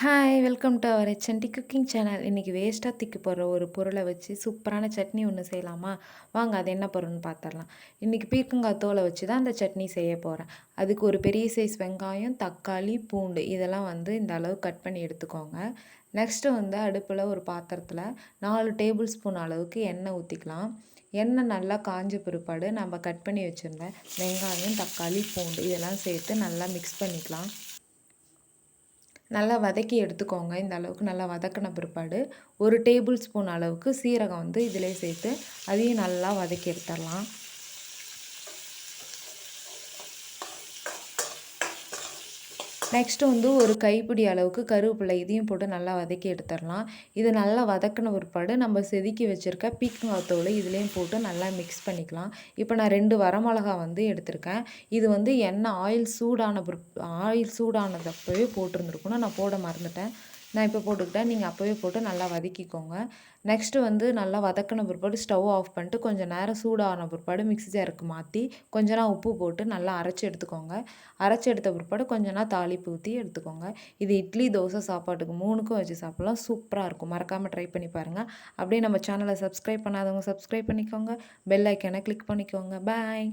Hi welcome to our HND cooking channel. இன்றைக்கி வேஸ்ட்டாக தூக்கி போடுற ஒரு பொருளை வச்சு சூப்பரான சட்னி ஒன்று செய்யலாமா? வாங்க அது என்ன பொருள்னு பார்த்துடலாம். இன்றைக்கி பீர்க்கங்காய் தோலை வச்சு தான் அந்த சட்னி செய்ய போகிறேன். அதுக்கு ஒரு பெரிய சைஸ் வெங்காயம், தக்காளி, பூண்டு இதெல்லாம் இந்த அளவு கட் பண்ணி எடுத்துக்கோங்க. நெக்ஸ்ட்டு அடுப்பில் ஒரு பாத்திரத்தில் 4 டேபிள் ஸ்பூன் அளவுக்கு எண்ணெய் ஊற்றிக்கலாம். எண்ணெய் நல்லா காஞ்ச பிற்பாடு நம்ம கட் பண்ணி வச்சுருந்த வெங்காயம், தக்காளி, பூண்டு இதெல்லாம் சேர்த்து நல்லா மிக்ஸ் பண்ணிக்கலாம். நல்லா வதக்கி எடுத்துக்கோங்க. இந்த அளவுக்கு நல்லா வதக்கின பிற்பாடு 1 டேபிள் ஸ்பூன் அளவுக்கு சீரகம் இதிலே சேர்த்து அதையும் நல்லா வதக்கி எடுத்துடலாம். நெக்ஸ்ட்டு ஒரு கைப்பிடி அளவுக்கு கருவேப்பிலை இதையும் போட்டு நல்லா வதக்கி எடுத்துடலாம். இது நல்லா வதக்கின பிற்பாடு நம்ம செதுக்கி வச்சுருக்க பீர்க்கங்காய் தோல் இதுலேயும் போட்டு நல்லா மிக்ஸ் பண்ணிக்கலாம். இப்போ நான் 2 வரமிளகா எடுத்திருக்கேன். இது எண்ணெய் ஆயில் சூடானதப்பவே போட்டிருந்துருக்கணும். நான் போட மறந்துட்டேன். நான் இப்போ போட்டுக்கிட்டேன். நீங்கள் அப்போவே போட்டு நல்லா வதக்கிக்கோங்க. நெக்ஸ்ட்டு நல்லா வதக்கின பிற்பாடு ஸ்டவ் ஆஃப் பண்ணிட்டு கொஞ்சம் நேரம் சூடான பிற்பாடு மிக்ஸி ஜாருக்கு மாற்றி கொஞ்சம் உப்பு போட்டு நல்லா அரைச்சி எடுத்துக்கோங்க. அரைச்சி எடுத்த பிற்பாடு கொஞ்சம் தாளிப்பு ஊற்றி எடுத்துக்கோங்க. இது இட்லி, தோசை, சாப்பாட்டுக்கு 3க்கும் வச்சு சாப்பிட்லாம். சூப்பராக இருக்கும். மறக்காமல் ட்ரை பண்ணி பாருங்கள். அப்படியே நம்ம சேனலை சப்ஸ்கிரைப் பண்ணாதவங்க சப்ஸ்கிரைப் பண்ணிக்கோங்க. பெல் ஐக்கானை கிளிக் பண்ணிக்கோங்க. பாய்.